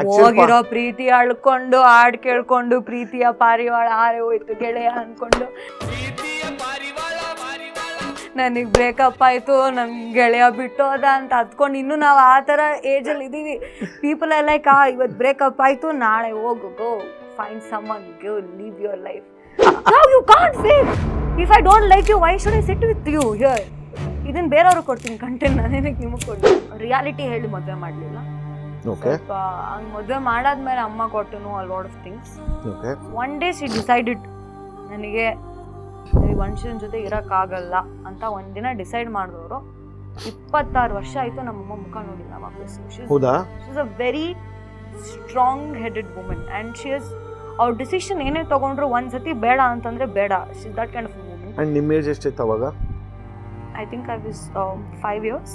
ಹೋಗಿರೋ ಪ್ರೀತಿ ಅಳ್ಕೊಂಡು ಹಾಡ್ ಕೇಳ್ಕೊಂಡು ಪ್ರೀತಿಯ ಪಾರಿವಾಳ ಹಾರಿ ಹೋಯ್ತು ಗೆಳೆಯ ಅನ್ಕೊಂಡು ನನಗೆ ಬ್ರೇಕಪ್ ಆಯ್ತು ನನ್ ಗೆಳೆಯ ಬಿಟ್ಟೋದ ಅಂತ ಹತ್ಕೊಂಡು ಇನ್ನು ನಾವು ಆ ಥರ ಏಜಲ್ಲಿ ಇದ್ದೀವಿ. ಪೀಪಲ್ ಆರ್ ಲೈಕ್ ಇವತ್ತು ಬ್ರೇಕಪ್ ಆಯ್ತು ನಾಳೆ ಹೋಗು go find someone go leave your life. You can't say if I don't like you why should I sit with you here. ಇದನ್ನ ಬೇರೆಯವ್ರಿಗೆ ಕೊಡ್ತೀನಿ ಕಂಟೆಂಟ್, ನಾನೇನಕ್ಕೆ ನಿಮಗೆ ಕೊಡ್ತೀನಿ. ರಿಯಾಲಿಟಿ ಹೇಳಿ ಮದುವೆ ಮಾಡಲಿಲ್ಲ. ಸ್ವಲ್ಪ ಹಂಗೆ ಮದುವೆ ಮಾಡಾದ್ಮೇಲೆ ಅಮ್ಮ ಕೊಟ್ಟನು a lot of things. One day she decided ನನಗೆ ಮನುಷ್ಯನ ಜೊತೆ ಇರೋಕ್ಕಾಗಲ್ಲ ಅಂತ ಒಂದಿನ ಡಿಸೈಡ್ ಮಾಡಿದವರು. 26 ವರ್ಷ ಆಯಿತು ನಮ್ಮಮ್ಮ ಮುಖ ನೋಡಿಲ್ಲ ವಾಪಸ್. She is a very strong headed woman and she is ಅವ್ರ ಡಿಸಿಷನ್ ಏನೇ ತೊಗೊಂಡ್ರು ಒಂದ್ಸತಿ ಬೇಡ ಅಂತಂದರೆ ಬೇಡ. She is that kind of woman. ನಿಮ್ಮ ಏಜ್ ಎಷ್ಟಿತ್ತು ಅವಾಗ? I think I was 5 years.